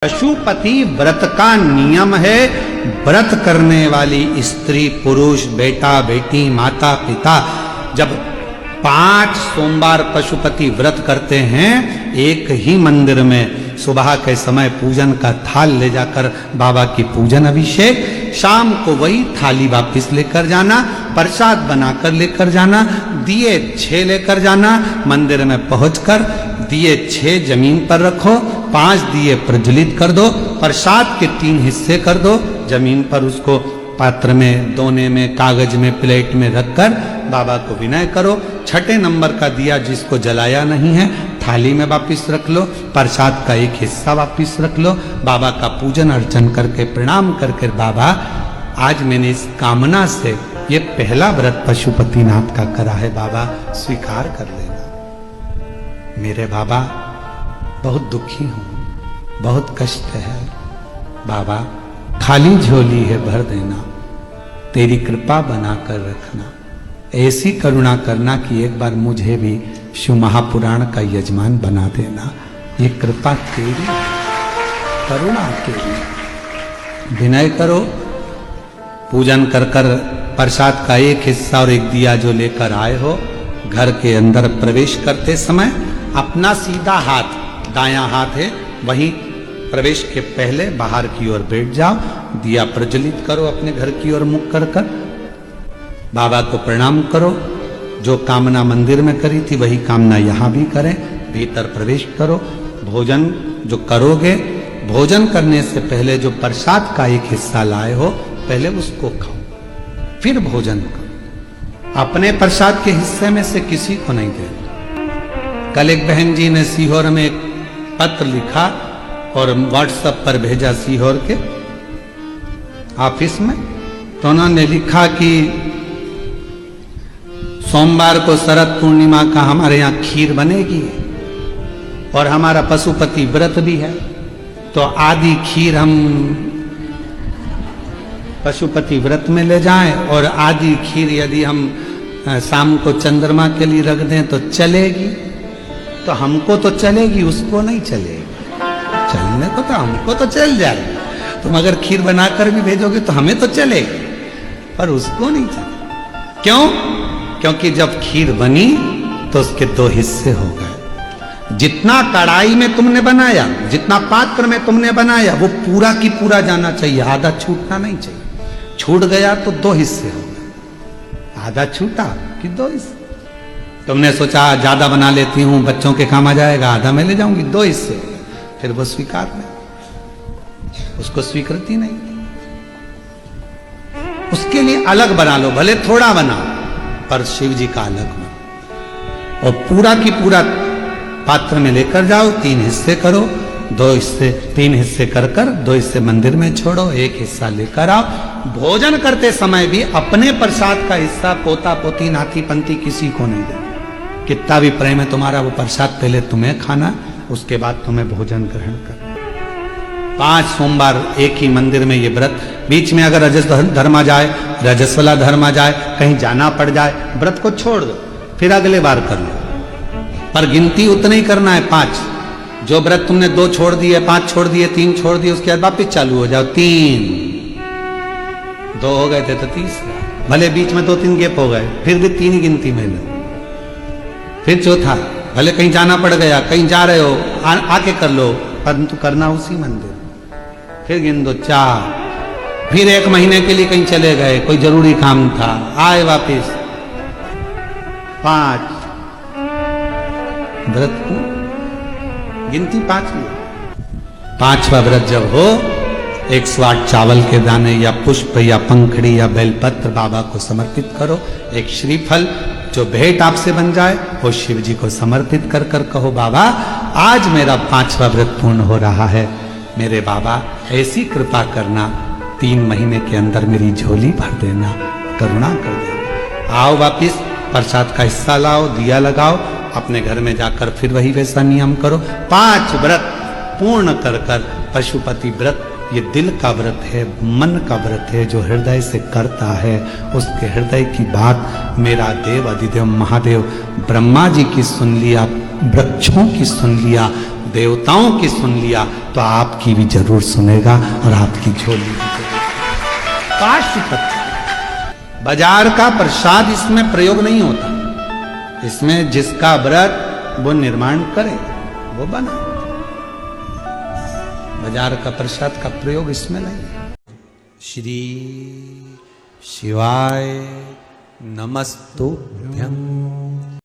पशुपति व्रत का नियम है। व्रत करने वाली स्त्री पुरुष बेटा बेटी माता पिता जब 5 सोमवार पशुपति व्रत करते हैं, एक ही मंदिर में सुबह के समय पूजन का थाल ले जाकर बाबा की पूजन अभिषेक, शाम को वही थाली वापस लेकर जाना, प्रसाद बनाकर लेकर जाना, दिए 6 लेकर जाना, मंदिर में पहुंचकर दिए 6 जमीन पर रखो, 5 दिए प्रज्वलित कर दो, प्रसाद के 3 हिस्से कर दो, जमीन पर उसको पात्र में, दोने में, कागज में, प्लेट में रखकर बाबा को विनय करो। 6ठे नंबर का दिया जिसको जलाया नहीं है थाली में वापिस रख लो, प्रसाद का एक हिस्सा वापिस रख लो, बाबा का पूजन अर्चन करके प्रणाम करके बाबा आज मैंने इस कामना से ये पहला व्रत पशुपतिनाथ का करा है, बाबा स्वीकार कर लेना। मेरे बाबा बहुत दुखी हूं, बहुत कष्ट है, बाबा खाली झोली है भर देना, तेरी कृपा बनाकर रखना, ऐसी करुणा करना कि एक बार मुझे भी शिव महापुराण का यजमान बना देना, ये कृपा तेरी, करुणा तेरी। विनय करो, पूजन कर कर प्रसाद का एक हिस्सा और एक दिया जो लेकर आए हो, घर के अंदर प्रवेश करते समय अपना सीधा हाथ, दायां हाथ है, वहीं प्रवेश के पहले बाहर की ओर बैठ जाओ, दिया प्रज्वलित करो, अपने घर की ओर मुख कर कर बाबा को प्रणाम करो। जो कामना मंदिर में करी थी वही कामना यहाँ भी करें, भीतर प्रवेश करो। भोजन जो करोगे, भोजन करने से पहले जो प्रसाद का एक हिस्सा लाए हो पहले उसको खाओ, फिर भोजन करो। अपने प्रसाद के हिस्से में से किसी को नहीं देना। कल एक बहन जी ने सीहोर में एक पत्र लिखा और व्हाट्सएप पर भेजा सीहोर के ऑफिस में, तो उन्होंने लिखा कि सोमवार को शरद पूर्णिमा का हमारे यहाँ खीर बनेगी और हमारा पशुपति व्रत भी है, तो आधी खीर हम पशुपति व्रत में ले जाएं और आधी खीर यदि हम शाम को चंद्रमा के लिए रख दें तो चलेगी। तो हमको तो चलेगी, उसको नहीं चलेगी। चलने को तो हमको तो चल जाएगा, तुम अगर खीर बनाकर भी भेजोगे तो हमें तो चलेगी, पर उसको नहीं चलेगी। क्यों? क्योंकि जब खीर बनी तो उसके 2 हिस्से हो गए। जितना कढ़ाई में तुमने बनाया, जितना पात्र में तुमने बनाया, वो पूरा की पूरा जाना चाहिए, आधा छूटना नहीं चाहिए। छूट गया तो 2 हिस्से हो गए, आधा छूटा कि 2 हिस्से। तुमने सोचा ज्यादा बना लेती हूं, बच्चों के काम आ जाएगा, आधा मैं ले जाऊंगी, 2 हिस्से हो गए, फिर वो स्वीकार नहीं, उसको स्वीकृति नहीं। उसके लिए अलग बना लो, भले थोड़ा बनाओ, पर शिव जी का अलग बना और पूरा की पूरा पात्र में लेकर जाओ, 3 हिस्से करो, 2 हिस्से 3 हिस्से कर कर 2 हिस्से मंदिर में छोड़ो, 1 हिस्सा लेकर आओ। भोजन करते समय भी अपने प्रसाद का हिस्सा पोता पोती नाती पंती किसी को नहीं देना। कितना भी प्रेम है तुम्हारा, वो प्रसाद पहले तुम्हें खाना, उसके बाद तुम्हें भोजन ग्रहण करना। 5 सोमवार एक ही मंदिर में ये व्रत, बीच में अगर रजस धर्म आ जाए, रजस वाला धर्म आ जाए, कहीं जाना पड़ जाए, व्रत को छोड़ दो, फिर अगले बार कर लो, पर गिनती उतना ही करना है 5। जो व्रत तुमने 2 छोड़ दिए, 5 छोड़ दिए, 3 छोड़ दिए, उसके बाद वापिस चालू हो जाओ। 3 2 हो गए थे तो 3रा, भले बीच में 2-3 गैप हो गए, फिर भी 3 ही गिनती में लो। फिर चौथा, भले कहीं जाना पड़ गया, कहीं जा रहे हो, आके कर लो, परंतु करना उसी मंदिर। फिर गिन दो 4, फिर 1 महीने के लिए कहीं चले गए, कोई जरूरी काम था, आए वापिस 5। व्रत को गिनती 5 में। 5वां व्रत जब हो, 108 चावल के दाने या पुष्प या पंखड़ी या बेलपत्र बाबा को समर्पित करो। एक श्रीफल जो भेंट आपसे बन जाए वो शिव जी को समर्पित कर कर कहो, बाबा आज मेरा 5वां व्रत पूर्ण हो रहा है, मेरे बाबा ऐसी कृपा करना, 3 महीने के अंदर मेरी झोली भर देना, करुणा कर देना। आओ वापिस प्रसाद का हिस्सा लाओ, दिया लगाओ, अपने घर में जाकर फिर वही वैसा नियम करो। 5 व्रत पूर्ण कर कर पशुपति व्रत, ये दिल का व्रत है, मन का व्रत है, जो हृदय से करता है उसके हृदय की बात मेरा देव अधिदेव महादेव ब्रह्मा जी की सुन लिया, वृक्षों की सुन लिया, देवताओं की सुन लिया तो आपकी भी जरूर सुनेगा और आपकी झोली भी जरूर। पाशुपति बाजार का प्रसाद इसमें प्रयोग नहीं होता, इसमें जिसका व्रत वो निर्माण करे वो बना। बाजार का प्रसाद का प्रयोग इसमें नहीं। श्री शिवाय नमस्तुभ्यं।